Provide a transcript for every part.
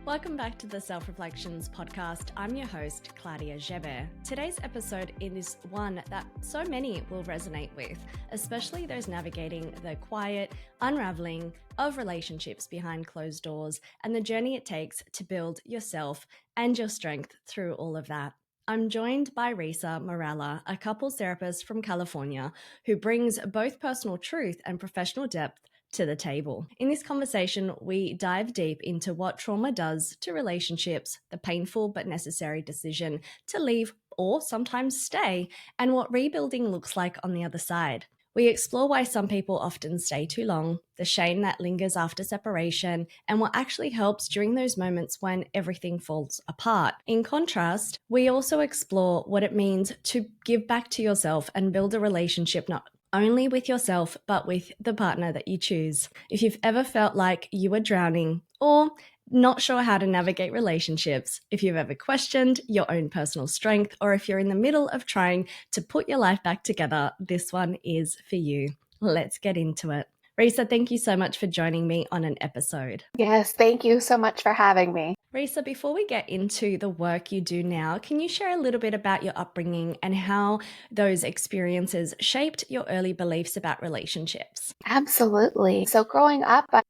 Welcome back to the Self-Reflections podcast. I'm your host, Klaudia Gebert. Today's episode is one that so many will resonate with, especially those navigating the quiet unraveling of relationships behind closed doors and the journey it takes to build yourself and your strength through all of that. I'm joined by Reesa, a couples therapist from California who brings both personal truth and professional depth to the table. In this conversation, we dive deep into what trauma does to relationships, the painful but necessary decision to leave or sometimes stay, and what rebuilding looks like on the other side. We explore why some people often stay too long, the shame that lingers after separation, and what actually helps during those moments when everything falls apart. In contrast, we also explore what it means to give back to yourself and build a relationship not only with yourself, but with the partner that you choose. If you've ever felt like you were drowning or not sure how to navigate relationships, if you've ever questioned your own personal strength, or if you're in the middle of trying to put your life back together, this one is for you. Let's get into it. Reesa, thank you so much for joining me on an episode. Yes, thank you so much for having me. Reesa, before we get into the work you do now, can you share a little bit about your upbringing and how those experiences shaped your early beliefs about relationships? Absolutely. So growing up, I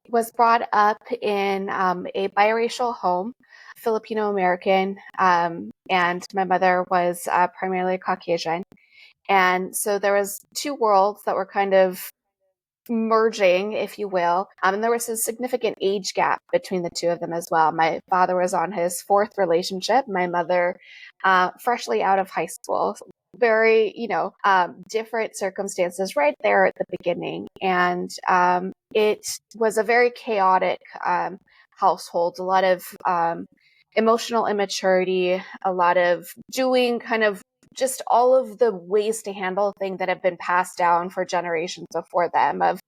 was brought up in a biracial home, Filipino American, and my mother was primarily Caucasian. And so there was two worlds that were kind of merging, if you will. And there was a significant age gap between the two of them as well. My father was on his fourth relationship, my mother freshly out of high school. Very, different circumstances right there at the beginning. And it was a very chaotic household, a lot of emotional immaturity, a lot of doing kind of just all of the ways to handle things that have been passed down for generations before them, of,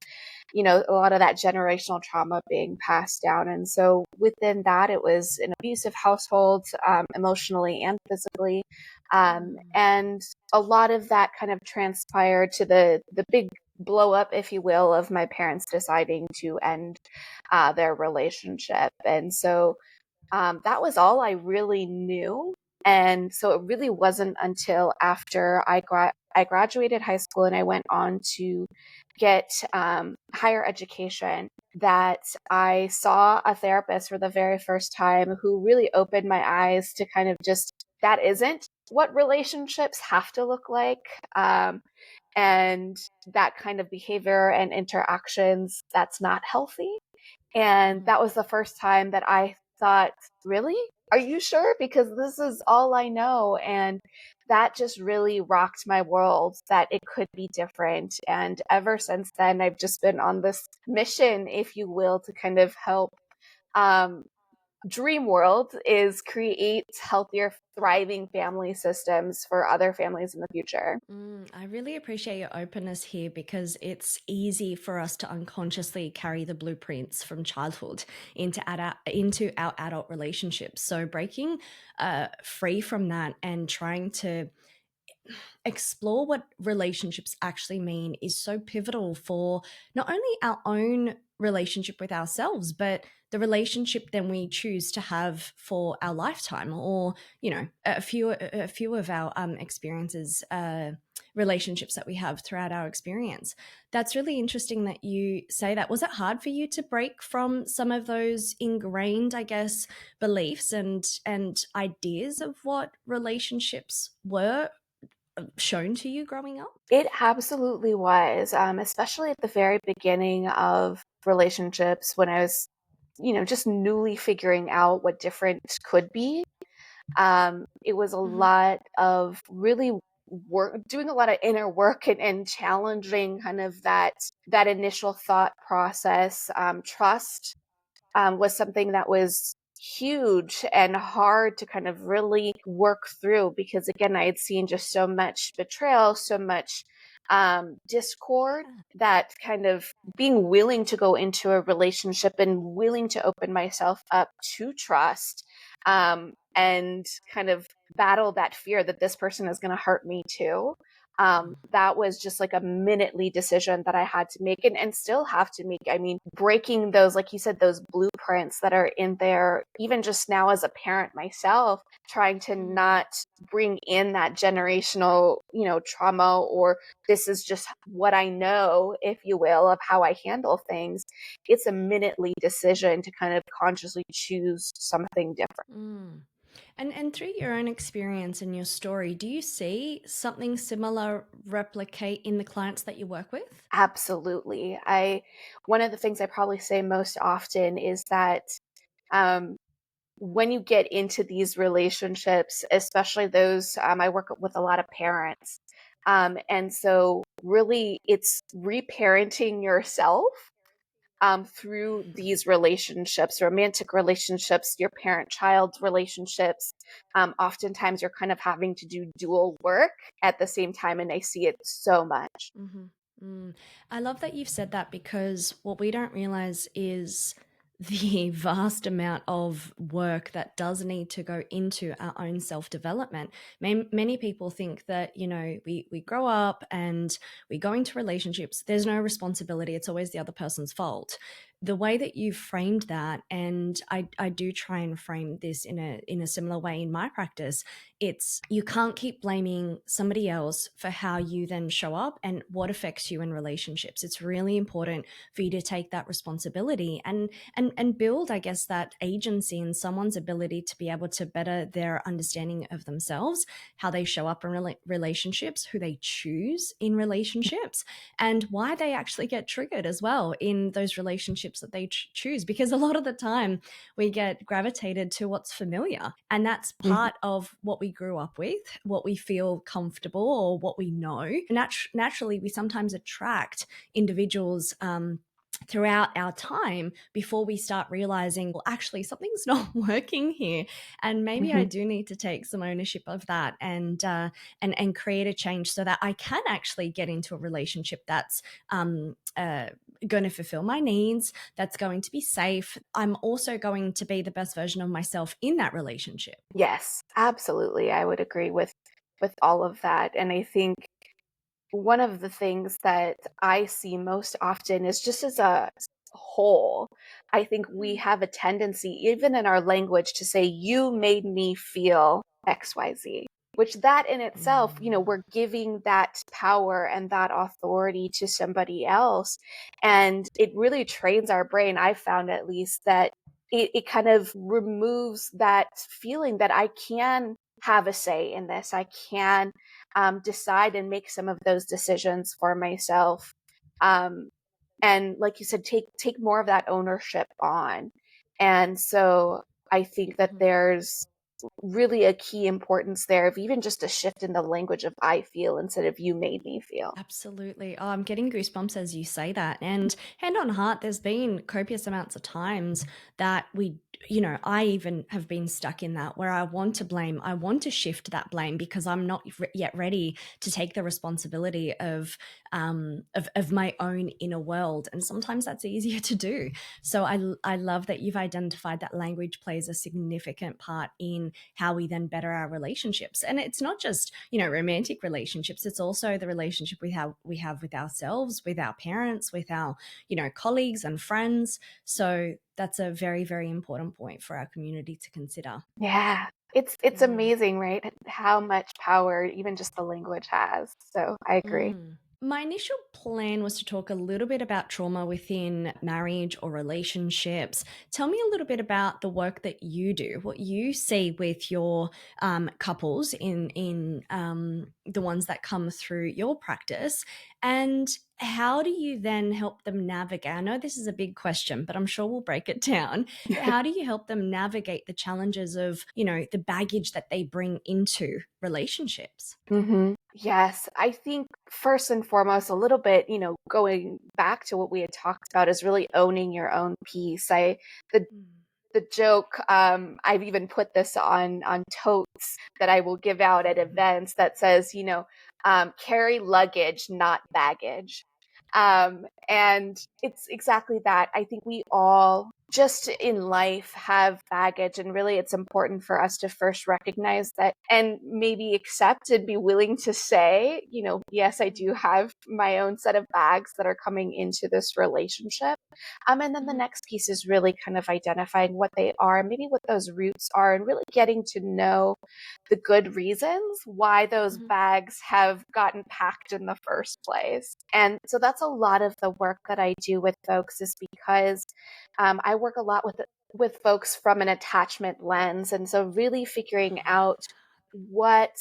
a lot of that generational trauma being passed down. And so within that, it was an abusive household, emotionally and physically. And a lot of that kind of transpired to the big blow up, if you will, of my parents deciding to end their relationship. And so that was all I really knew. And so it really wasn't until after I graduated high school and I went on to get higher education that I saw a therapist for the very first time who really opened my eyes to kind of just, that isn't what relationships have to look like. And that kind of behavior and interactions, that's not healthy. And that was the first time that I thought, really? Are you sure? Because this is all I know. And that just really rocked my world that it could be different. And ever since then, I've just been on this mission, if you will, to kind of help dream world is create healthier, thriving family systems for other families in the future. I really appreciate your openness here because it's easy for us to unconsciously carry the blueprints from childhood into our adult relationships. So breaking free from that and trying to explore what relationships actually mean is so pivotal for not only our own relationship with ourselves, but the relationship then we choose to have for our lifetime, or a few of our experiences, relationships that we have throughout our experience. That's really interesting that you say that. Was it hard for you to break from some of those ingrained, I guess, beliefs and ideas of what relationships were shown to you growing up? It absolutely was, especially at the very beginning of relationships when I was, just newly figuring out what different could be. It was a lot of really doing a lot of inner work and challenging kind of that initial thought process. Trust was something that was huge and hard to kind of really work through, because again, I had seen just so much betrayal, so much discord, that kind of being willing to go into a relationship and willing to open myself up to trust, and kind of battle that fear that this person is going to hurt me too. That was just like a minutely decision that I had to make and still have to make. I mean, breaking those, like you said, those blueprints that are in there, even just now as a parent myself, trying to not bring in that generational, trauma, or this is just what I know, if you will, of how I handle things. It's a minutely decision to kind of consciously choose something different. Mm. And through your own experience and your story, do you see something similar replicate in the clients that you work with? Absolutely. One of the things I probably say most often is that um, when you get into these relationships, especially those, I work with a lot of parents. And so really it's reparenting yourself through these relationships, romantic relationships, your parent-child relationships. Oftentimes you're kind of having to do dual work at the same time, and I see it so much. Mm-hmm. I love that you've said that, because what we don't realize is the vast amount of work that does need to go into our own self-development. Many people think that, we grow up and we go into relationships, there's no responsibility, it's always the other person's fault. The way that you've framed that, and I do try and frame this in a similar way in my practice, it's you can't keep blaming somebody else for how you then show up and what affects you in relationships. It's really important for you to take that responsibility and build, I guess, that agency in someone's ability to be able to better their understanding of themselves, how they show up in relationships, who they choose in relationships, and why they actually get triggered as well in those relationships that they choose. Because a lot of the time we get gravitated to what's familiar, and that's part of what we grew up with, what we feel comfortable or what we know. Naturally, we sometimes attract individuals throughout our time before we start realizing, well, actually something's not working here, and maybe I do need to take some ownership of that and create a change so that I can actually get into a relationship that's going to fulfill my needs, that's going to be safe. I'm also going to be the best version of myself in that relationship. Yes, absolutely. I would agree with all of that. And I think one of the things that I see most often is just as a whole, I think we have a tendency, even in our language, to say, you made me feel XYZ, which that in itself, we're giving that power and that authority to somebody else. And it really trains our brain, I found at least, that it kind of removes that feeling that I can have a say in this. I can decide and make some of those decisions for myself. And like you said, take more of that ownership on. And so I think that there's really a key importance there of even just a shift in the language of I feel instead of you made me feel. Absolutely. Oh, I'm getting goosebumps as you say that. And hand on heart, there's been copious amounts of times that I even have been stuck in that, where I want to blame, I want to shift that blame because I'm not yet ready to take the responsibility of my own inner world. And sometimes that's easier to do. So I love that you've identified that language plays a significant part in how we then better our relationships. And it's not just, romantic relationships. It's also the relationship we have with ourselves, with our parents, with our, colleagues and friends. So that's a very, very important point for our community to consider. Yeah. It's amazing, right? How much power even just the language has. So I agree. My initial plan was to talk a little bit about trauma within marriage or relationships. Tell me a little bit about the work that you do, what you see with your couples in the ones that come through your practice, and how do you then help them navigate? I know this is a big question, but I'm sure we'll break it down. How do you help them navigate the challenges of, the baggage that they bring into relationships? Yes, I think first and foremost, a little bit, going back to what we had talked about is really owning your own piece. The joke, I've even put this on totes that I will give out at events that says, carry luggage, not baggage. And it's exactly that. I think we all just in life have baggage, and really it's important for us to first recognize that and maybe accept and be willing to say, yes, I do have my own set of bags that are coming into this relationship. And then the next piece is really kind of identifying what they are, maybe what those roots are, and really getting to know the good reasons why those bags have gotten packed in the first place. And so that's a lot of the work that I do with folks, is because I work a lot with folks from an attachment lens. And so really figuring out what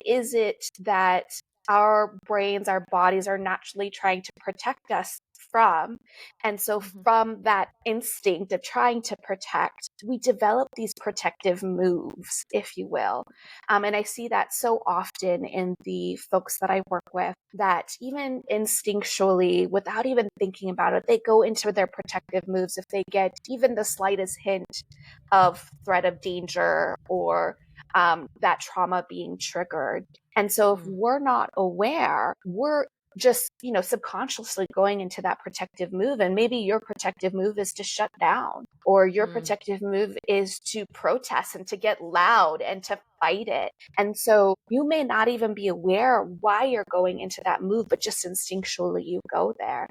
is it that our brains, our bodies are naturally trying to protect us from. And so from that instinct of trying to protect, we develop these protective moves, if you will. And I see that so often in the folks that I work with, that even instinctually, without even thinking about it, they go into their protective moves if they get even the slightest hint of threat of danger or that trauma being triggered. And so if we're not aware, we're just, subconsciously going into that protective move. And maybe your protective move is to shut down, or your protective move is to protest and to get loud and to fight it. And so you may not even be aware why you're going into that move, but just instinctually you go there.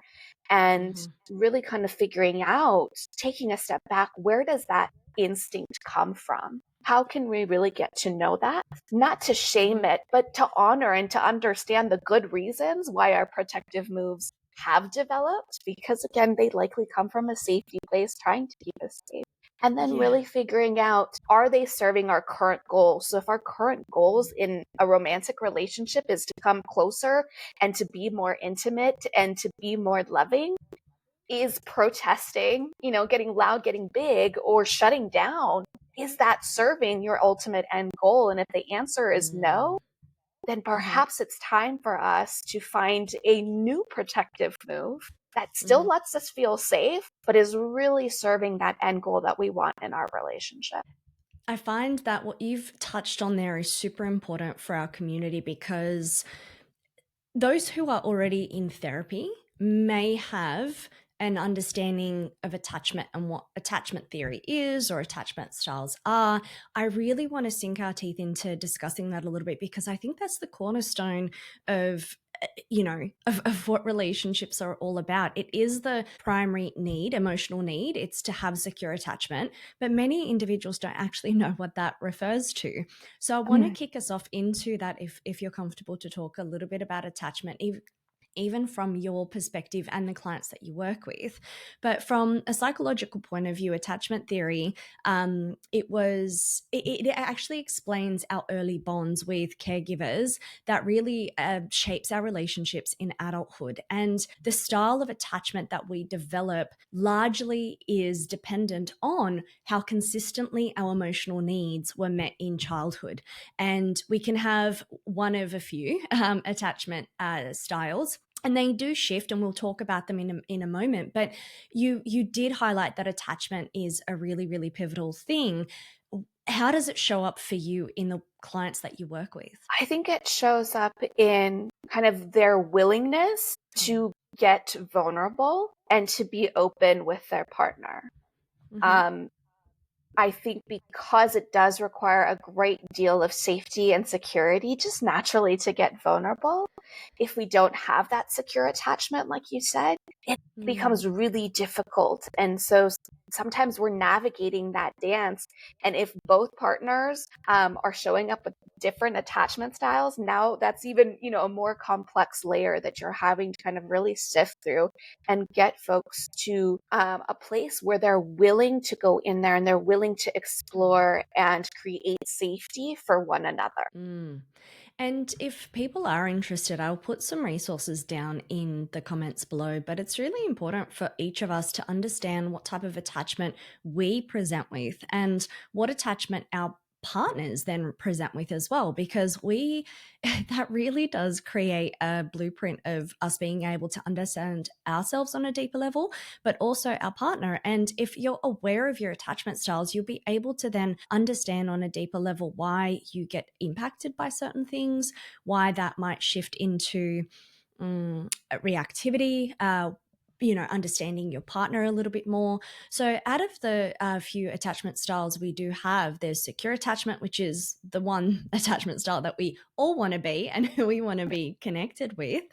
And really kind of figuring out, taking a step back, where does that instinct come from? How can we really get to know that? Not to shame it, but to honor and to understand the good reasons why our protective moves have developed, because again, they likely come from a safety place trying to keep us safe. And then really figuring out, are they serving our current goals? So if our current goals in a romantic relationship is to come closer and to be more intimate and to be more loving, is protesting, getting loud, getting big, or shutting down, is that serving your ultimate end goal? And if the answer is no, then perhaps it's time for us to find a new protective move that still lets us feel safe, but is really serving that end goal that we want in our relationship. I find that what you've touched on there is super important for our community, because those who are already in therapy may have an understanding of attachment and what attachment theory is or attachment styles are. I really want to sink our teeth into discussing that a little bit, because I think that's the cornerstone of of what relationships are all about. It is the primary need, emotional need. It's to have secure attachment, but many individuals don't actually know what that refers to. So I want to kick us off into that, if you're comfortable to talk a little bit about attachment, even from your perspective and the clients that you work with. But from a psychological point of view, attachment theory, it actually explains our early bonds with caregivers that really shapes our relationships in adulthood. And the style of attachment that we develop largely is dependent on how consistently our emotional needs were met in childhood. And we can have one of a few attachment styles, and they do shift, and we'll talk about them in a moment. But you did highlight that attachment is a really, really pivotal thing. How does it show up for you in the clients that you work with? I think it shows up in kind of their willingness to get vulnerable and to be open with their partner. I think because it does require a great deal of safety and security, just naturally to get vulnerable. If we don't have that secure attachment, like you said, it becomes really difficult. And so sometimes we're navigating that dance. And if both partners are showing up with different attachment styles, now that's even, a more complex layer that you're having to kind of really sift through and get folks to a place where they're willing to go in there and they're willing to explore and create safety for one another. And if people are interested, I'll put some resources down in the comments below, but it's really important for each of us to understand what type of attachment we present with and what attachment our partners then present with as well, because that really does create a blueprint of us being able to understand ourselves on a deeper level, but also our partner. And if you're aware of your attachment styles, you'll be able to then understand on a deeper level why you get impacted by certain things, why that might shift into reactivity, understanding your partner a little bit more. So out of the few attachment styles we do have, there's secure attachment, which is the one attachment style that we all want to be and who we want to be connected with.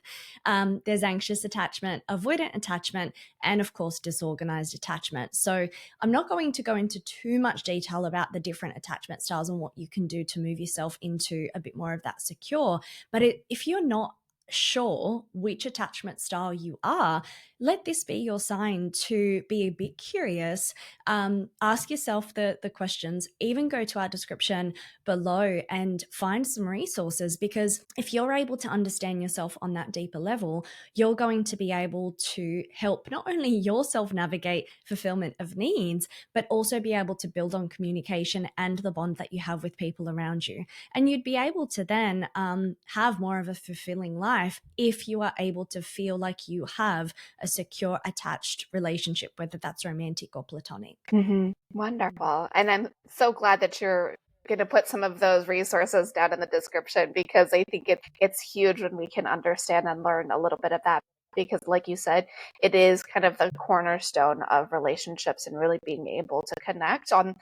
There's anxious attachment, avoidant attachment, and of course, disorganized attachment. So I'm not going to go into too much detail about the different attachment styles and what you can do to move yourself into a bit more of that secure. But if you're not sure which attachment style you are, let this be your sign to be a bit curious. Ask yourself the questions, even go to our description below and find some resources, because if you're able to understand yourself on that deeper level, you're going to be able to help not only yourself navigate fulfillment of needs, but also be able to build on communication and the bond that you have with people around you. And you'd be able to then have more of a fulfilling life if you are able to feel like you have a secure attached relationship, whether that's romantic or platonic. Mm-hmm. Wonderful. And I'm so glad that you're going to put some of those resources down in the description, because I think it's huge when we can understand and learn a little bit of that, because like you said, it is kind of the cornerstone of relationships and really being able to connect on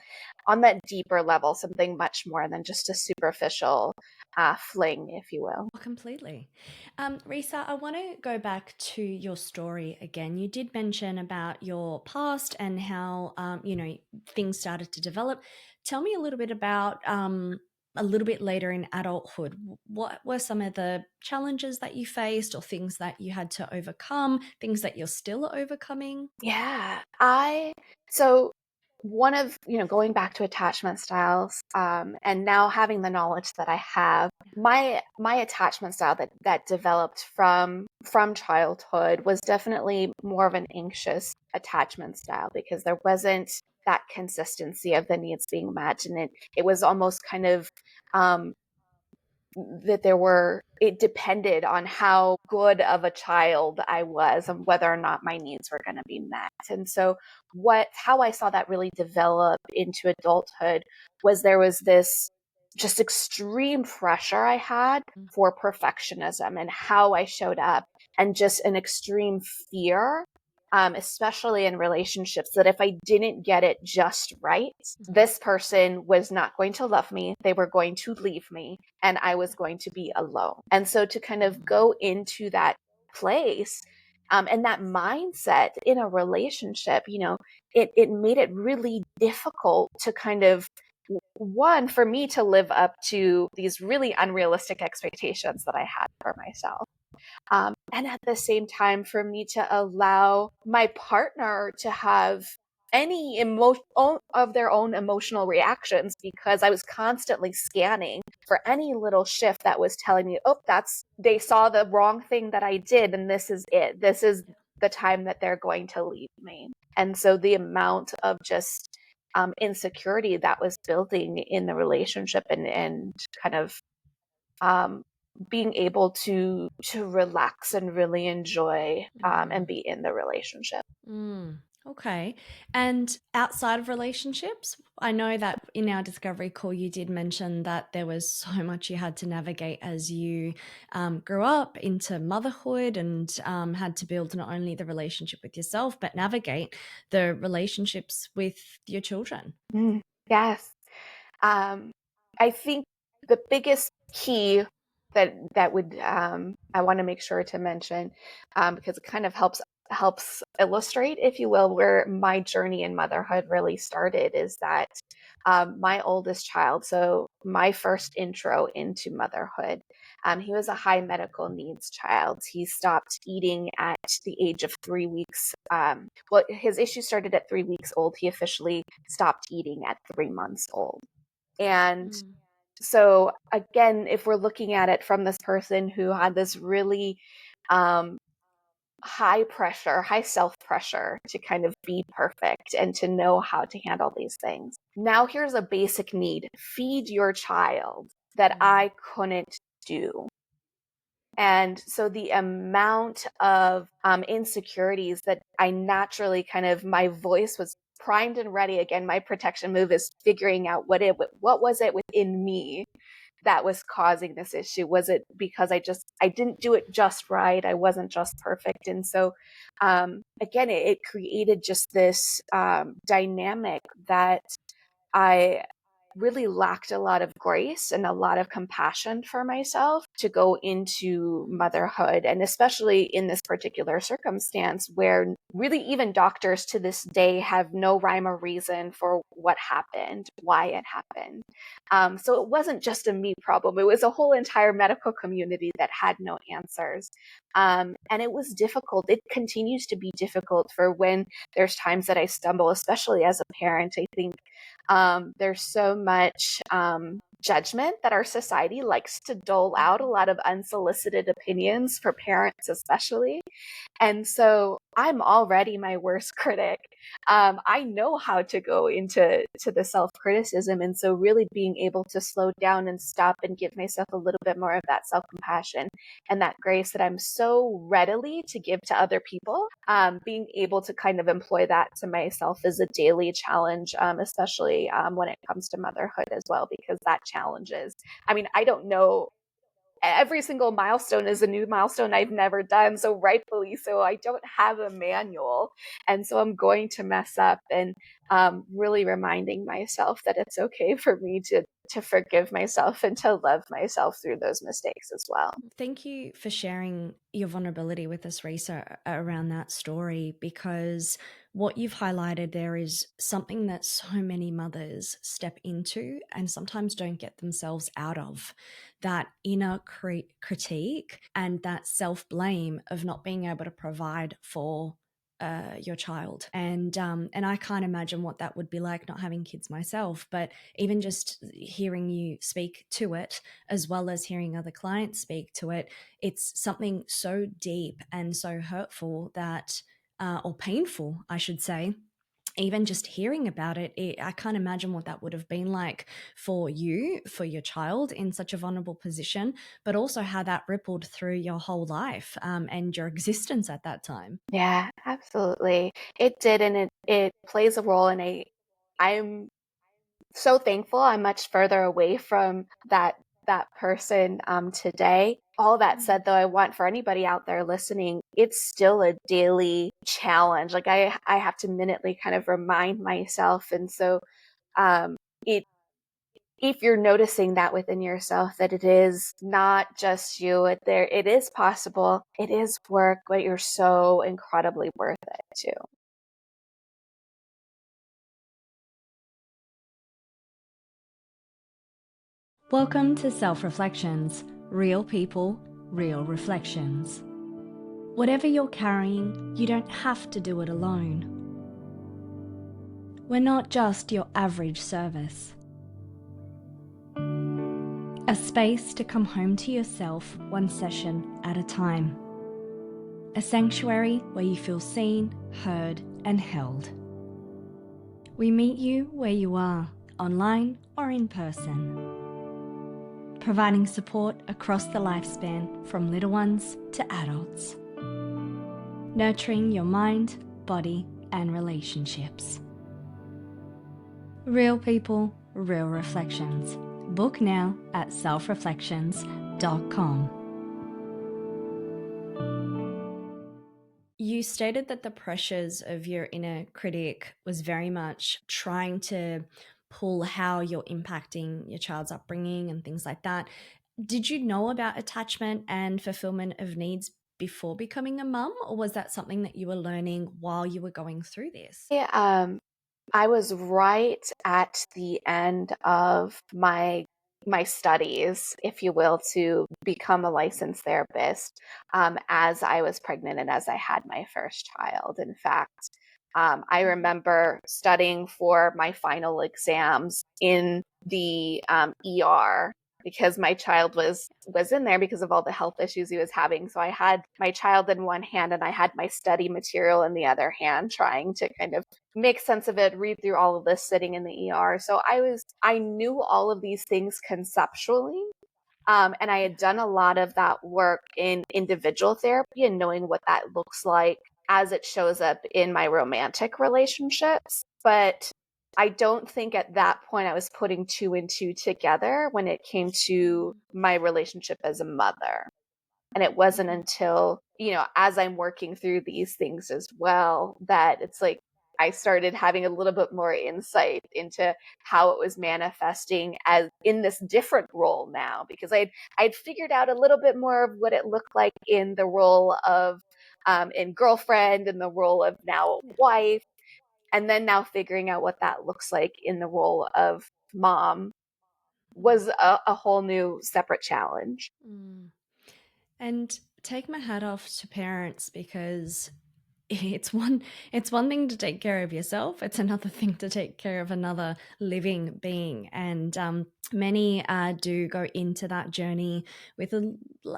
that deeper level, something much more than just a superficial fling, if you will. Completely. Reesa, I want to go back to your story again. You did mention about your past and how, things started to develop. Tell me a little bit about a little bit later in adulthood. What were some of the challenges that you faced, or things that you had to overcome, things that you're still overcoming? Yeah, so one of, going back to attachment styles, and now having the knowledge that I have, my attachment style that developed from childhood was definitely more of an anxious attachment style, because there wasn't that consistency of the needs being met, and it was almost kind of that it depended on how good of a child I was and whether or not my needs were going to be met. And so how I saw that really develop into adulthood was there was this just extreme pressure I had for perfectionism and how I showed up, and just an extreme fear, especially in relationships, that if I didn't get it just right, this person was not going to love me. They were going to leave me, and I was going to be alone. And so to kind of go into that place, and that mindset in a relationship, it made it really difficult to kind of, one, for me to live up to these really unrealistic expectations that I had for myself. And at the same time, for me to allow my partner to have any of their own emotional reactions, because I was constantly scanning for any little shift that was telling me, oh, they saw the wrong thing that I did, and this is it. This is the time that they're going to leave me. And so the amount of just insecurity that was building in the relationship, and kind of being able to relax and really enjoy and be in the relationship. Okay. And outside of relationships, I know that in our discovery call, you did mention that there was so much you had to navigate as you grew up into motherhood, and had to build not only the relationship with yourself, but navigate the relationships with your children. Yes. I think the biggest key that would I want to make sure to mention, because it kind of helps illustrate, if you will, where my journey in motherhood really started, is that my oldest child, so my first intro into motherhood, he was a high medical needs child. He stopped eating at the age of 3 weeks. Well, his issue started at 3 weeks old. He officially stopped eating at 3 months old. And so again, if we're looking at it from this person who had this really high self pressure to kind of be perfect and to know how to handle these things. Now here's a basic need: feed your child, that I couldn't do. And so the amount of insecurities that I naturally my voice was primed and ready. Again, my protection move is figuring out what was it within me that was causing this issue? Was it because I didn't do it just right? I wasn't just perfect. And so, again, it created just this dynamic that I really lacked a lot of grace and a lot of compassion for myself to go into motherhood. And especially in this particular circumstance where really even doctors to this day have no rhyme or reason for what happened, why it happened. So it wasn't just a me problem. It was a whole entire medical community that had no answers. And it was difficult. It continues to be difficult for when there's times that I stumble, especially as a parent. I think there's so much judgment that our society likes to dole out, a lot of unsolicited opinions for parents, especially. And so I'm already my worst critic. I know how to go into the self-criticism. And so really being able to slow down and stop and give myself a little bit more of that self-compassion and that grace that I'm so readily to give to other people, being able to kind of employ that to myself is a daily challenge, especially when it comes to motherhood as well, because that challenges. I mean, I don't know, every single milestone is a new milestone I've never done. So rightfully so, I don't have a manual. And so I'm going to mess up, and really reminding myself that it's okay for me to forgive myself and to love myself through those mistakes as well. Thank you for sharing your vulnerability with us, Reesa, around that story, because what you've highlighted there is something that so many mothers step into and sometimes don't get themselves out of, that inner critique and that self-blame of not being able to provide for your child. And I can't imagine what that would be like, not having kids myself, but even just hearing you speak to it, as well as hearing other clients speak to it, it's something so deep and so hurtful that, or painful, I should say. Even just hearing about it, I can't imagine what that would have been like for you, for your child in such a vulnerable position, but also how that rippled through your whole life and your existence at that time. Yeah, absolutely. It did, and it plays a role. And I'm so thankful. I'm much further away from that person today. All that said, though, I want for anybody out there listening, it's still a daily challenge. Like I have to minutely kind of remind myself. And so um, it if you're noticing that within yourself, that it is not just you, it is possible, it is work, but you're so incredibly worth it too. Welcome to Self Reflections, real people, real reflections. Whatever you're carrying, you don't have to do it alone. We're not just your average service. A space to come home to yourself one session at a time. A sanctuary where you feel seen, heard, and held. We meet you where you are, online or in person. Providing support across the lifespan from little ones to adults. Nurturing your mind, body, and relationships. Real people, real reflections. Book now at selfreflections.com. You stated that the pressures of your inner critic was very much trying to pull how you're impacting your child's upbringing and things like that. Did you know about attachment and fulfillment of needs before becoming a mum, or was that something that you were learning while you were going through this? Yeah, I was right at the end of my studies, if you will, to become a licensed therapist, as I was pregnant and as I had my first child. In fact, I remember studying for my final exams in the ER because my child was in there because of all the health issues he was having. So I had my child in one hand and I had my study material in the other hand, trying to kind of make sense of it, read through all of this sitting in the ER. So I knew all of these things conceptually. And I had done a lot of that work in individual therapy and knowing what that looks like as it shows up in my romantic relationships. But I don't think at that point I was putting two and two together when it came to my relationship as a mother. And it wasn't until, as I'm working through these things as well, that it's like I started having a little bit more insight into how it was manifesting as in this different role now, because I'd figured out a little bit more of what it looked like in the role of in girlfriend and the role of now wife, and then now figuring out what that looks like in the role of mom was a whole new separate challenge. And take my hat off to parents, because it's one thing to take care of yourself. It's another thing to take care of another living being. And many do go into that journey with a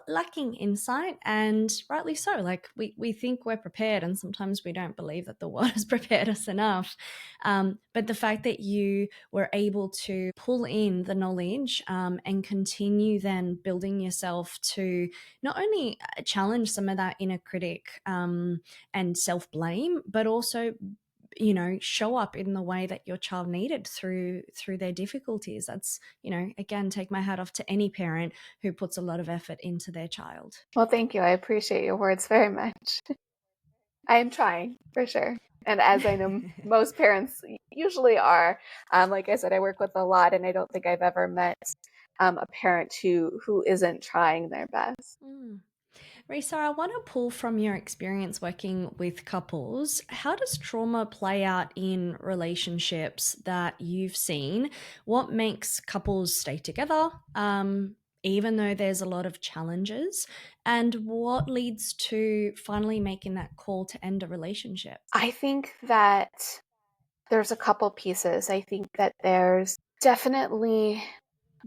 lacking insight, and rightly so. Like we think we're prepared, and sometimes we don't believe that the world has prepared us enough. But the fact that you were able to pull in the knowledge and continue then building yourself to not only challenge some of that inner critic and self-blame, but also show up in the way that your child needed through their difficulties. That's, again, take my hat off to any parent who puts a lot of effort into their child. Well, thank you. I appreciate your words very much. I am trying, for sure. And as I know most parents usually are, like I said, I work with a lot, and I don't think I've ever met a parent who isn't trying their best. Reesa, I want to pull from your experience working with couples. How does trauma play out in relationships that you've seen? What makes couples stay together, even though there's a lot of challenges? And what leads to finally making that call to end a relationship? I think that there's a couple pieces. I think that there's definitely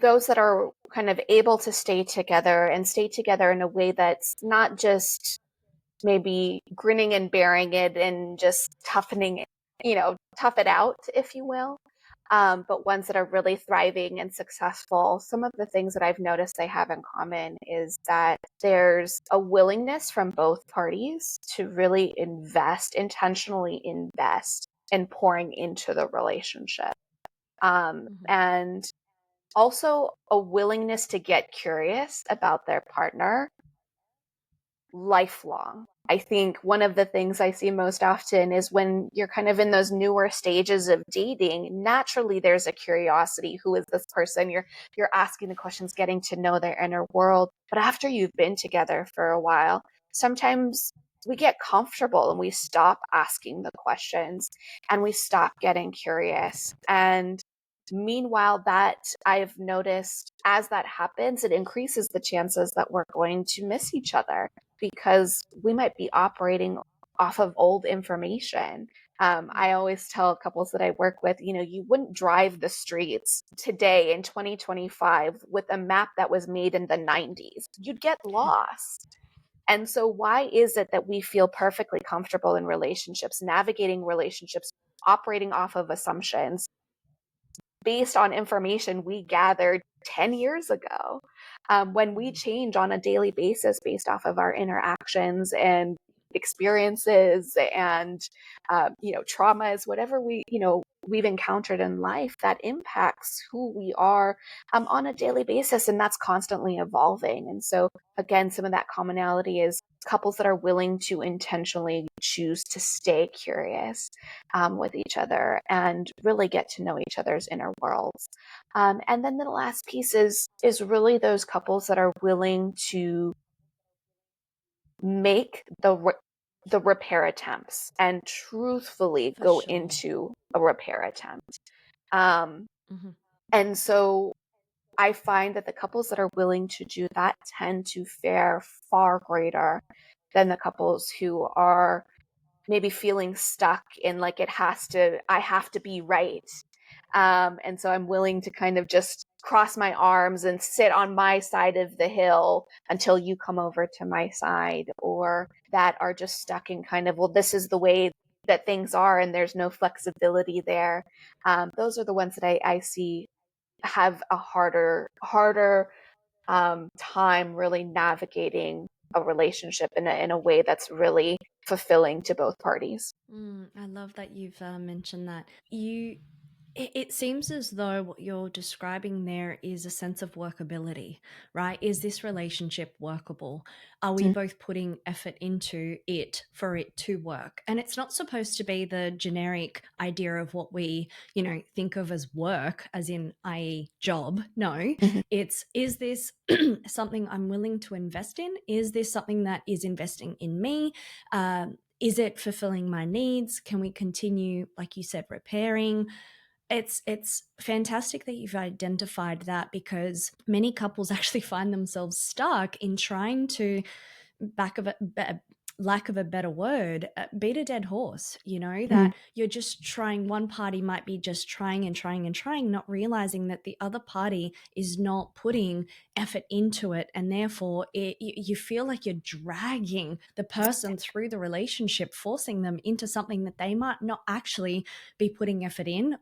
those that are kind of able to stay together and stay together in a way that's not just maybe grinning and bearing it and just toughening it, tough it out, if you will. But ones that are really thriving and successful. Some of the things that I've noticed they have in common is that there's a willingness from both parties to really intentionally invest in pouring into the relationship. And also a willingness to get curious about their partner lifelong. I think one of the things I see most often is when you're kind of in those newer stages of dating, naturally there's a curiosity. Who is this person? You're asking the questions, getting to know their inner world. But after you've been together for a while, sometimes we get comfortable and we stop asking the questions and we stop getting curious. And meanwhile, that I've noticed as that happens, it increases the chances that we're going to miss each other, because we might be operating off of old information. I always tell couples that I work with, you wouldn't drive the streets today in 2025 with a map that was made in the 90s. You'd get lost. And so why is it that we feel perfectly comfortable in relationships, navigating relationships, operating off of assumptions based on information we gathered 10 years ago, when we change on a daily basis based off of our interactions and experiences and traumas, whatever we've encountered in life, that impacts who we are on a daily basis, and that's constantly evolving. And so again, some of that commonality is couples that are willing to intentionally choose to stay curious with each other and really get to know each other's inner worlds. And then the last piece is really those couples that are willing to make the repair attempts and truthfully go into a repair attempt. And so I find that the couples that are willing to do that tend to fare far greater than the couples who are maybe feeling stuck in like I have to be right. And so I'm willing to kind of just cross my arms and sit on my side of the hill until you come over to my side, or that are just stuck in kind of, well, this is the way that things are and there's no flexibility there. Those are the ones that I see have a harder time really navigating a relationship in a way that's really fulfilling to both parties. I love that you've mentioned that. You It seems as though what you're describing there is a sense of workability, right? Is this relationship workable? Are we both putting effort into it for it to work? And it's not supposed to be the generic idea of what we, think of as work, as in, i.e., job. No, Mhm. it's, is this something I'm willing to invest in? Is this something that is investing in me? Is it fulfilling my needs? Can we continue, like you said, repairing? It's fantastic that you've identified that, because many couples actually find themselves stuck in trying to, lack of a better word, beat a dead horse, that you're just trying. One party might be just trying and trying and trying, not realizing that the other party is not putting effort into it. And therefore you feel like you're dragging the person through the relationship, forcing them into something that they might not actually be putting effort in,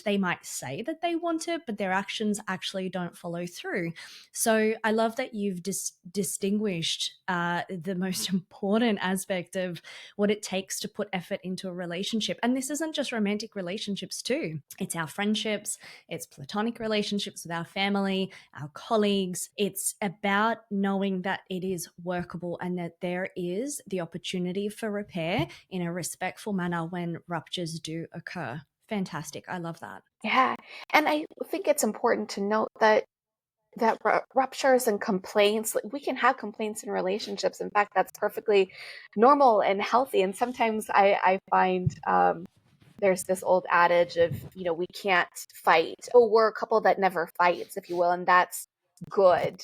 they might say that they want it, but their actions actually don't follow through. So I love that you've distinguished the most important aspect of what it takes to put effort into a relationship. And this isn't just romantic relationships too. It's our friendships, it's platonic relationships with our family, our colleagues. It's about knowing that it is workable and that there is the opportunity for repair in a respectful manner when ruptures do occur. Fantastic. I love that. Yeah. And I think it's important to note that ruptures and complaints, we can have complaints in relationships. In fact, that's perfectly normal and healthy. And sometimes I find there's this old adage of, we can't fight. Oh, we're a couple that never fights, if you will, and that's good.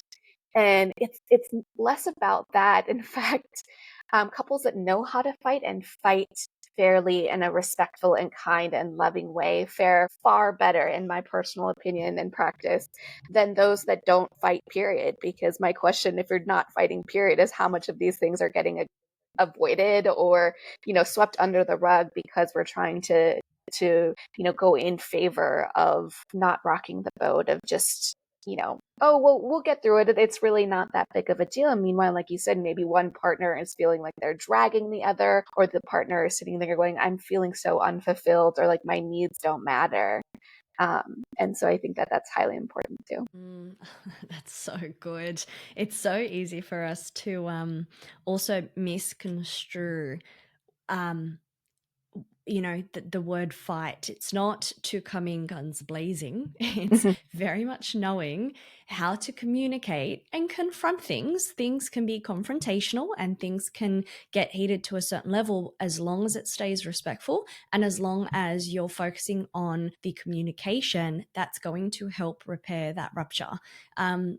And it's less about that. In fact, couples that know how to fight and fight fairly in a respectful and kind and loving way fare far better, in my personal opinion and practice, than those that don't fight, period. Because my question, if you're not fighting, period, is how much of these things are getting avoided or, swept under the rug because we're trying to go in favor of not rocking the boat, of just, oh, well, we'll get through it. It's really not that big of a deal. And meanwhile, like you said, maybe one partner is feeling like they're dragging the other, or the partner is sitting there going, I'm feeling so unfulfilled, or like my needs don't matter. And so I think that that's highly important too. That's so good. It's so easy for us to also misconstrue um, the word fight. It's not to come in guns blazing. It's very much knowing how to communicate and confront things. Things can be confrontational and things can get heated to a certain level, as long as it stays respectful and as long as you're focusing on the communication that's going to help repair that rupture.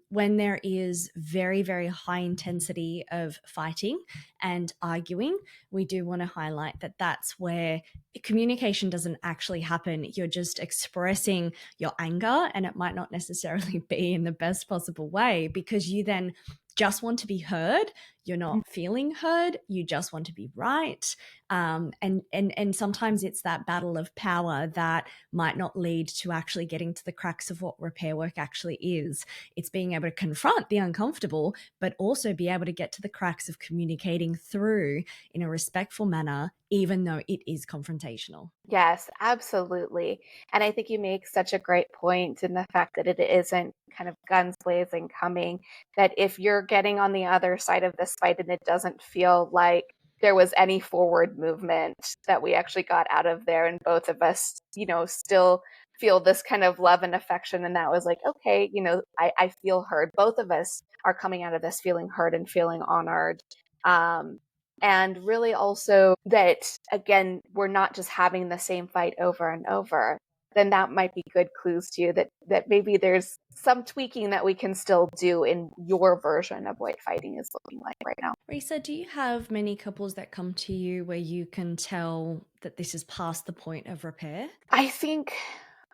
When there is very, very high intensity of fighting and arguing, we do want to highlight that that's where communication doesn't actually happen. You're just expressing your anger, and it might not necessarily be in the best possible way, because you then just want to be heard. You're not feeling heard. You just want to be right. And sometimes it's that battle of power that might not lead to actually getting to the crux of what repair work actually is. It's being able to confront the uncomfortable, but also be able to get to the crux of communicating through in a respectful manner, even though it is confrontational. Yes, absolutely. And I think you make such a great point in the fact that it isn't kind of guns blazing coming, that if you're getting on the other side of this fight and it doesn't feel like there was any forward movement that we actually got out of there, and both of us, still feel this kind of love and affection, and that was like, okay, I feel heard. Both of us are coming out of this feeling heard and feeling honored. And really also that, again, we're not just having the same fight over and over, then that might be good clues to you that maybe there's some tweaking that we can still do in your version of what fighting is looking like right now. Reesa, do you have many couples that come to you where you can tell that this is past the point of repair? I think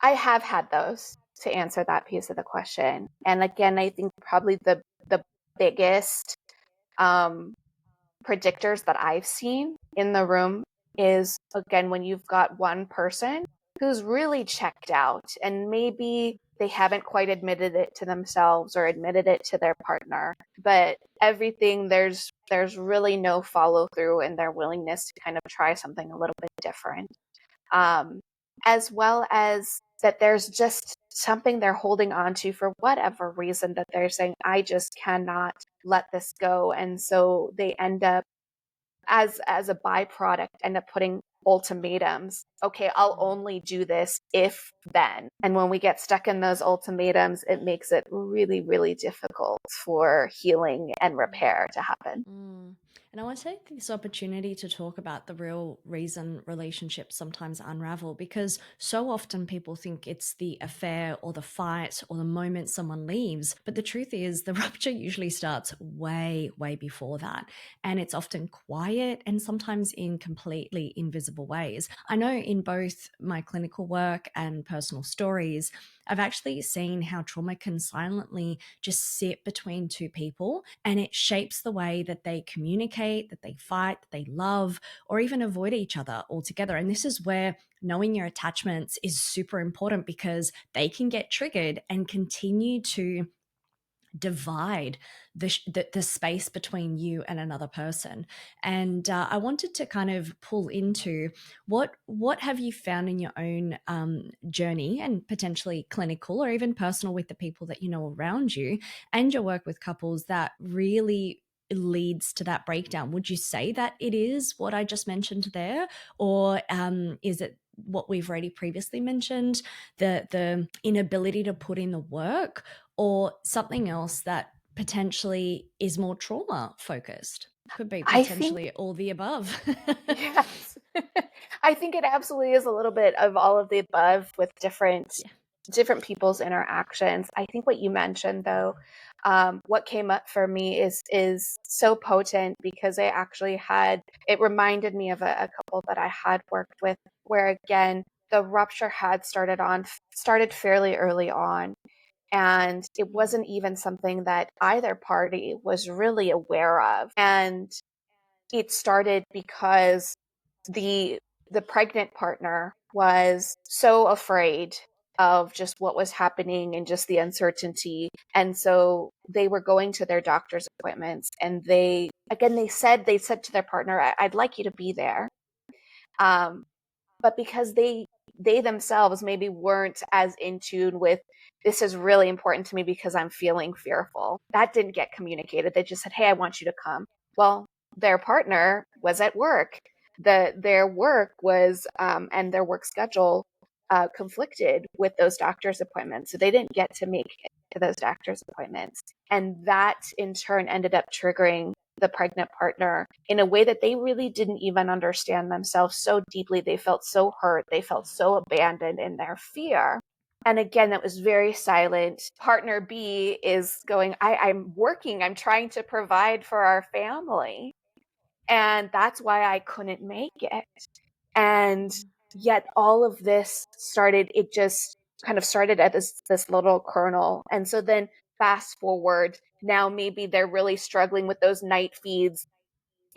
I have had those, to answer that piece of the question. And again, I think probably the biggest predictors that I've seen in the room is, again, when you've got one person who's really checked out, and maybe they haven't quite admitted it to themselves or admitted it to their partner, but everything, there's really no follow through in their willingness to kind of try something a little bit different. as well as that there's just something they're holding on to for whatever reason that they're saying, I just cannot let this go. And so they end up, as a byproduct, end up putting ultimatums. Okay, I'll only do this if then. And when we get stuck in those ultimatums, it makes it really, really difficult for healing and repair to happen. And I want to take this opportunity to talk about the real reason relationships sometimes unravel, because so often people think it's the affair or the fight or the moment someone leaves. But the truth is, the rupture usually starts way, way before that. And it's often quiet and sometimes in completely invisible ways. I know in both my clinical work and personal stories, I've actually seen how trauma can silently just sit between two people, and it shapes the way that they communicate, that they fight, that they love, or even avoid each other altogether. And this is where knowing your attachments is super important, because they can get triggered and continue to divide the space between you and another person. And I wanted to kind of pull into what have you found in your own journey, and potentially clinical or even personal, with the people that you know around you and your work with couples, that really leads to that breakdown. Would you say that it is what I just mentioned there, or is it what we've already previously mentioned, the inability to put in the work, or something else that potentially is more trauma focused? Could be I think, potentially all the above. yes. I think it absolutely is a little bit of all of the above with different Yeah. different people's interactions. I think what you mentioned, though, what came up for me is so potent, because I actually had, it reminded me of a couple that I had worked with, where again the rupture had started fairly early on, and it wasn't even something that either party was really aware of. And it started because the the pregnant partner was so afraid of just what was happening and just the uncertainty, and so they were going to their doctor's appointments, and they said to their partner, I'd like you to be there, um, but because they themselves maybe weren't as in tune with, this is really important to me because I'm feeling fearful, that didn't get communicated. They just said, hey, I want you to come. Well, their partner was at work. Their work was and their work schedule conflicted with those doctor's appointments, so they didn't get to make it to those doctor's appointments, and that in turn ended up triggering the pregnant partner in a way that they really didn't even understand themselves so deeply. They felt so hurt. They felt so abandoned in their fear. And again, that was very silent. Partner B is going, I'm working, I'm trying to provide for our family. And that's why I couldn't make it. And yet all of this started, it just kind of started at this little kernel. And so then fast forward, now maybe they're really struggling with those night feeds.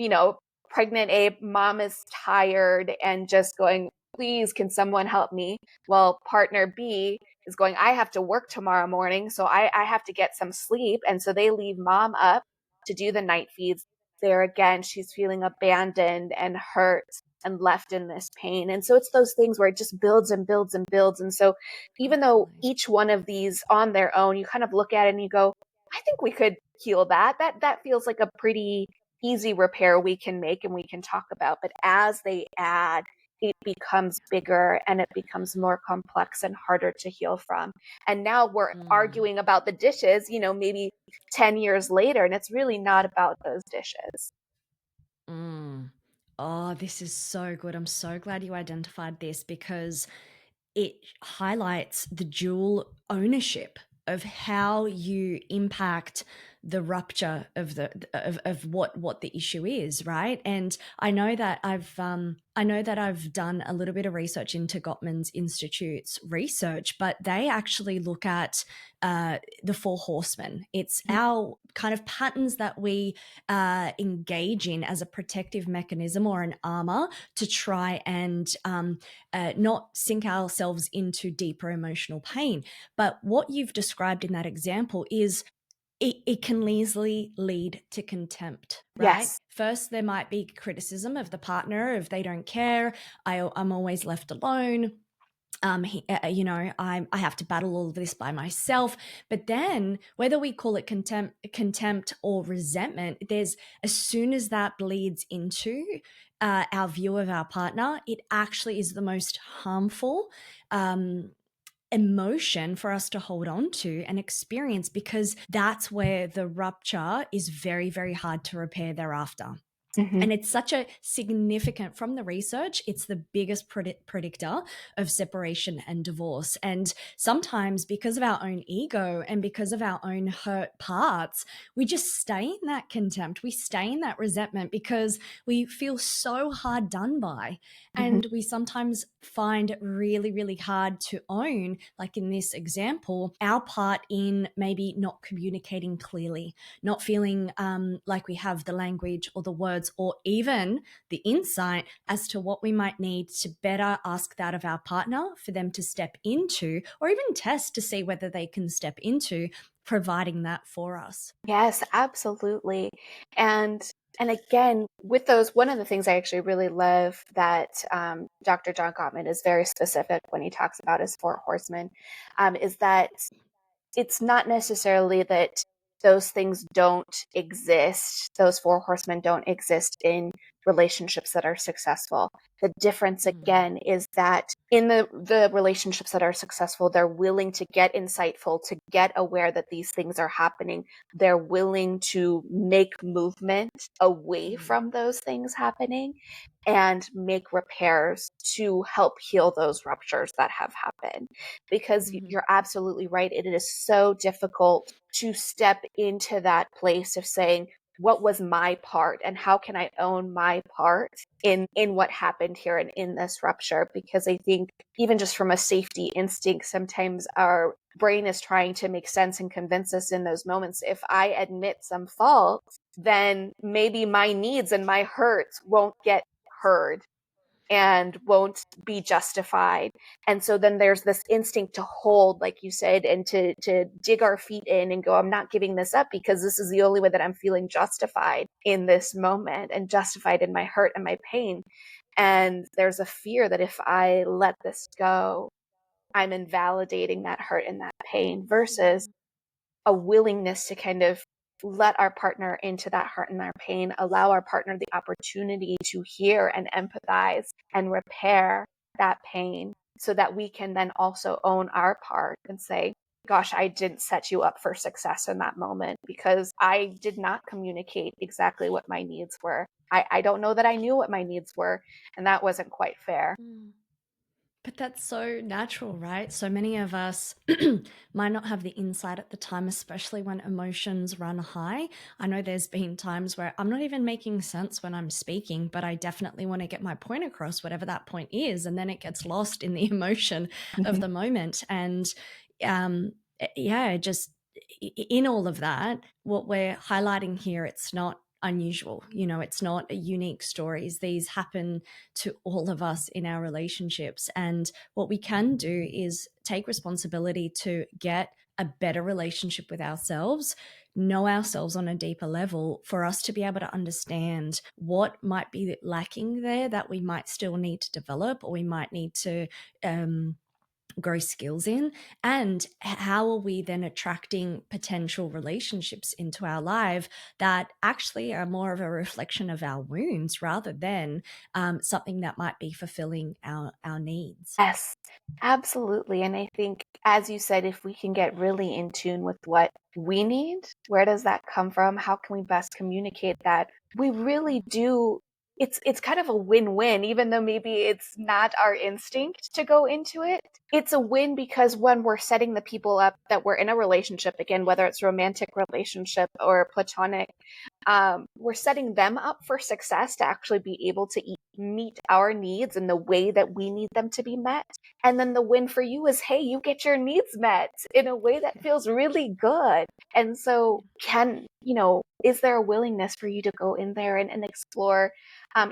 you know, Pregnant A, mom is tired and just going, please, can someone help me? Well, partner B is going, I have to work tomorrow morning, so I have to get some sleep. And so they leave mom up to do the night feeds. There again, she's feeling abandoned and hurt and left in this pain. And so it's those things where it just builds and builds and builds. And so even though each one of these on their own, you kind of look at it and you go, I think we could heal that. That feels like a pretty easy repair we can make and we can talk about. But as they add, it becomes bigger and it becomes more complex and harder to heal from. And now we're arguing about the dishes, maybe 10 years later, and it's really not about those dishes. Oh, this is so good. I'm so glad you identified this, because it highlights the dual ownership of how you impact the rupture of what the issue is, right? And I know that I've done a little bit of research into Gottman's Institute's research, but they actually look at the four horsemen. It's our kind of patterns that we engage in as a protective mechanism or an armor to try and not sink ourselves into deeper emotional pain. But what you've described in that example is it can easily lead to contempt, right? Yes. First, there might be criticism of the partner if they don't care. I'm always left alone. I have to battle all of this by myself. But then whether we call it contempt or resentment, there's, as soon as that bleeds into our view of our partner, it actually is the most harmful emotion for us to hold on to and experience, because that's where the rupture is very, very hard to repair thereafter. Mm-hmm. And it's such a significant, from the research, it's the biggest predictor of separation and divorce. And sometimes, because of our own ego and because of our own hurt parts, we just stay in that contempt. We stay in that resentment because we feel so hard done by. Mm-hmm. And we sometimes find it really, really hard to own, like in this example, our part in maybe not communicating clearly, not feeling like we have the language or the words or even the insight as to what we might need to better ask that of our partner for them to step into, or even test to see whether they can step into providing that for us. Yes, absolutely. And again, with those, one of the things I actually really love that Dr. John Gottman is very specific when he talks about his four horsemen, is that it's not necessarily that those things don't exist. Those four horsemen don't exist in relationships that are successful. The difference again is that in the relationships that are successful, they're willing to get insightful, to get aware that these things are happening. They're willing to make movement away from those things happening and make repairs to help heal those ruptures that have happened. Because you're absolutely right. It is so difficult to step into that place of saying, what was my part and how can I own my part in what happened here and in this rupture? Because I think even just from a safety instinct, sometimes our brain is trying to make sense and convince us in those moments. If I admit some fault, then maybe my needs and my hurts won't get heard and won't be justified. And so then there's this instinct to hold, like you said, and to dig our feet in and go, I'm not giving this up because this is the only way that I'm feeling justified in this moment and justified in my hurt and my pain. And there's a fear that if I let this go, I'm invalidating that hurt and that pain, versus a willingness to kind of let our partner into that hurt and our pain, allow our partner the opportunity to hear and empathize and repair that pain, so that we can then also own our part and say, gosh, I didn't set you up for success in that moment because I did not communicate exactly what my needs were. I don't know that I knew what my needs were, and that wasn't quite fair. But that's so natural, right? So many of us might not have the insight at the time, especially when emotions run high. I know there's been times where I'm not even making sense when I'm speaking, but I definitely want to get my point across, whatever that point is. And then it gets lost in the emotion of the moment. And just in all of that, what we're highlighting here, it's not unusual. It's not unique stories. These happen to all of us in our relationships. And what we can do is take responsibility to get a better relationship with ourselves, know ourselves on a deeper level, for us to be able to understand what might be lacking there that we might still need to develop, or we might need to grow skills in. And how are we then attracting potential relationships into our life that actually are more of a reflection of our wounds rather than something that might be fulfilling our needs? Yes, absolutely. And I think, as you said, if we can get really in tune with what we need, where does that come from? How can we best communicate that? We really do. It's kind of a win-win, even though maybe it's not our instinct to go into it. It's a win because when we're setting the people up that we're in a relationship, again, whether it's romantic relationship or platonic, we're setting them up for success to actually be able to meet our needs in the way that we need them to be met. And then the win for you is, hey, you get your needs met in a way that feels really good. And so is there a willingness for you to go in there and explore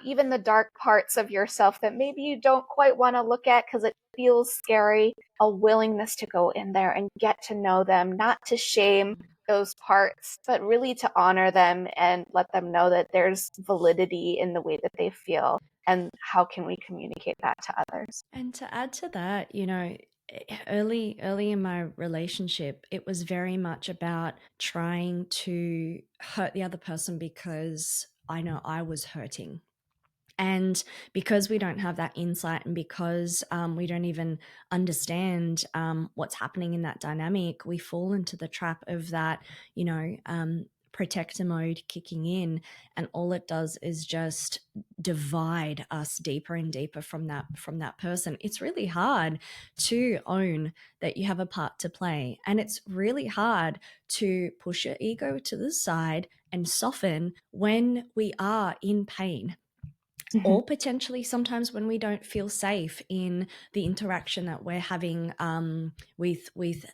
even the dark parts of yourself that maybe you don't quite want to look at because it feels scary? A willingness to go in there and get to know them, not to shame, those parts, but really to honor them and let them know that there's validity in the way that they feel, and how can we communicate that to others. And to add to that, early in my relationship, it was very much about trying to hurt the other person because I know I was hurting. And because we don't have that insight, and because we don't even understand what's happening in that dynamic, we fall into the trap of that, protector mode kicking in, and all it does is just divide us deeper and deeper from that person. It's really hard to own that you have a part to play, and it's really hard to push your ego to the side and soften when we are in pain, or potentially sometimes when we don't feel safe in the interaction that we're having with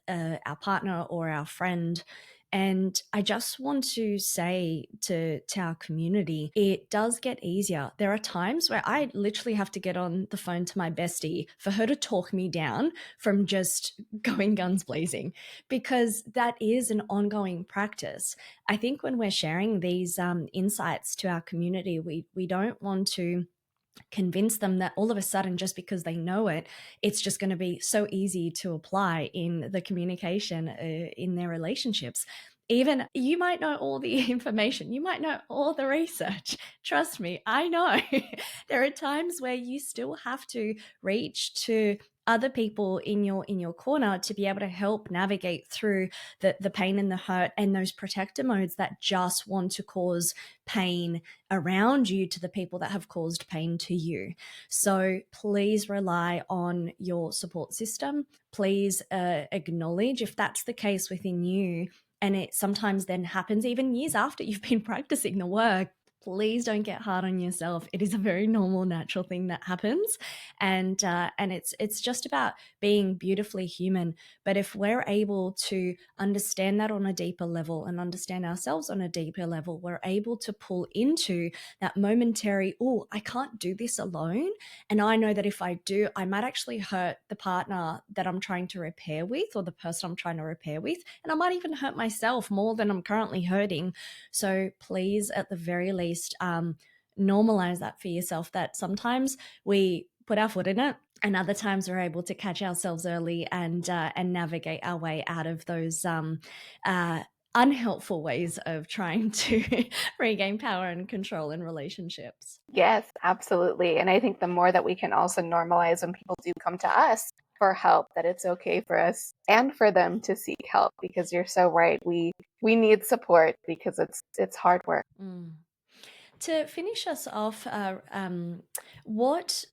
our partner or our friend. And I just want to say to our community, it does get easier. There are times where I literally have to get on the phone to my bestie for her to talk me down from just going guns blazing, because that is an ongoing practice. I think when we're sharing these insights to our community, we don't want to convince them that all of a sudden, just because they know it, it's just going to be so easy to apply in the communication in their relationships. Even you might know all the information, you might know all the research. Trust me, I know. There are times where you still have to reach to other people in your corner to be able to help navigate through the pain and the hurt and those protector modes that just want to cause pain around you to the people that have caused pain to you. So please rely on your support system. Please acknowledge if that's the case within you, and it sometimes then happens even years after you've been practicing the work. Please don't get hard on yourself. It is a very normal, natural thing that happens, and it's just about being beautifully human. But if we're able to understand that on a deeper level and understand ourselves on a deeper level, we're able to pull into that momentary, oh, I can't do this alone, and I know that if I do, I might actually hurt the partner that I'm trying to repair with, or the person I'm trying to repair with, and I might even hurt myself more than I'm currently hurting. So please, at the very least, normalize that for yourself, that sometimes we put our foot in it, and other times we're able to catch ourselves early and navigate our way out of those unhelpful ways of trying to regain power and control in relationships. Yes, absolutely. And I think the more that we can also normalize when people do come to us for help, that it's okay for us and for them to seek help, because you're so right. We need support because it's hard work. To finish us off, what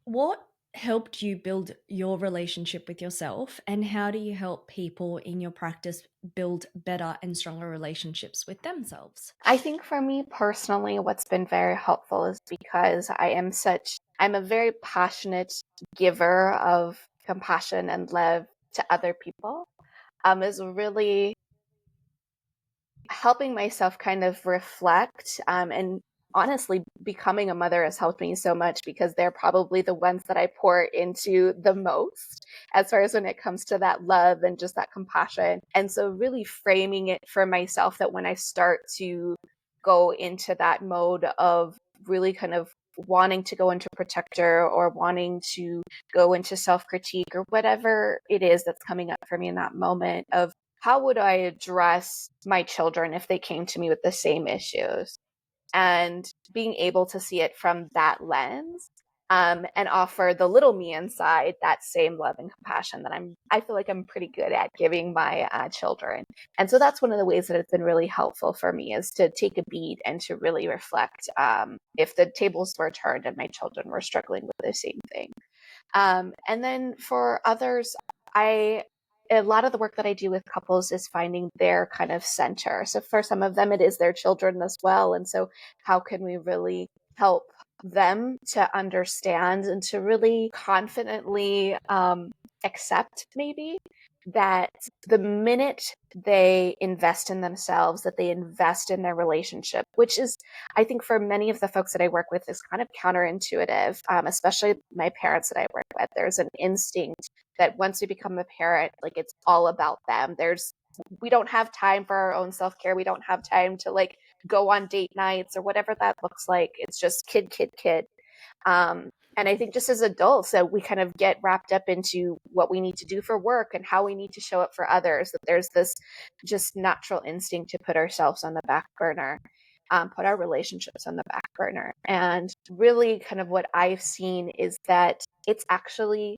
helped you build your relationship with yourself, and how do you help people in your practice build better and stronger relationships with themselves? I think for me personally, what's been very helpful is because I'm a very passionate giver of compassion and love to other people, is really helping myself kind of reflect, and honestly, becoming a mother has helped me so much, because they're probably the ones that I pour into the most as far as when it comes to that love and just that compassion. And so really framing it for myself, that when I start to go into that mode of really kind of wanting to go into protector, or wanting to go into self-critique, or whatever it is that's coming up for me in that moment, of how would I address my children if they came to me with the same issues, and being able to see it from that lens, and offer the little me inside that same love and compassion that I feel like I'm pretty good at giving my children. And so that's one of the ways that it's been really helpful for me, is to take a beat and to really reflect, if the tables were turned and my children were struggling with the same thing. And then for others, a lot of the work that I do with couples is finding their kind of center. So for some of them, it is their children as well. And so how can we really help them to understand and to really confidently accept, maybe, that the minute they invest in themselves, that they invest in their relationship, which is, I think, for many of the folks that I work with, is kind of counterintuitive, especially my parents that I work with. There's an instinct that once we become a parent, like, it's all about them. There's We don't have time for our own self-care. We don't have time to like go on date nights or whatever that looks like. It's just kid. And I think just as adults that we kind of get wrapped up into what we need to do for work and how we need to show up for others, that there's this just natural instinct to put ourselves on the back burner, put our relationships on the back burner. And really kind of what I've seen is that it's actually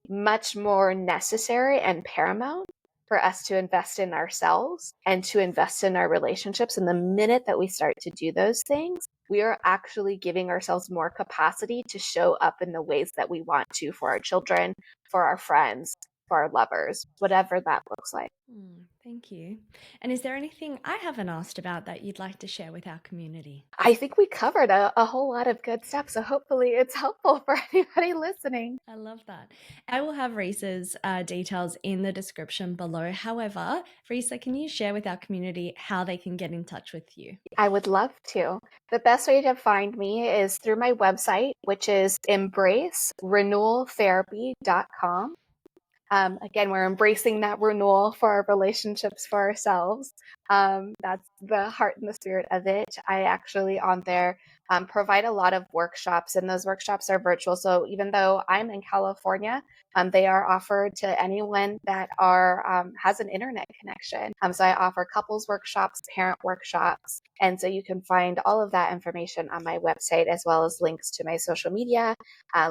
much more necessary and paramount for us to invest in ourselves and to invest in our relationships. And the minute that we start to do those things, we are actually giving ourselves more capacity to show up in the ways that we want to for our children, for our friends, for our lovers, whatever that looks like. Thank you. And is there anything I haven't asked about that you'd like to share with our community? I think we covered a whole lot of good stuff. So hopefully it's helpful for anybody listening. I love that. I will have Reesa's details in the description below. However, Reesa, can you share with our community how they can get in touch with you? I would love to. The best way to find me is through my website, which is embracerenewaltherapy.com. Again, we're embracing that renewal for our relationships, for ourselves. That's the heart and the spirit of it. I actually on there provide a lot of workshops, and those workshops are virtual. So even though I'm in California, they are offered to anyone that has an internet connection. So I offer couples workshops, parent workshops. And so you can find all of that information on my website, as well as links to my social media,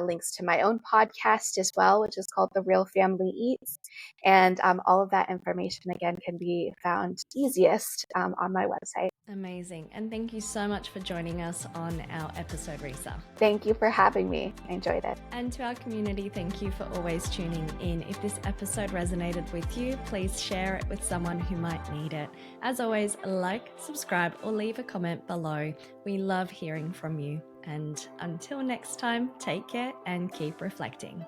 links to my own podcast as well, which is called The Real Family Eats. And all of that information, again, can be found easiest on my website. Amazing. And thank you so much for joining us on our episode, Reesa. Thank you for having me. I enjoyed it. And to our community, thank you for always tuning in. If this episode resonated with you, please share it with someone who might need it. As always, like, subscribe, or leave a comment below. We love hearing from you. And until next time, take care and keep reflecting.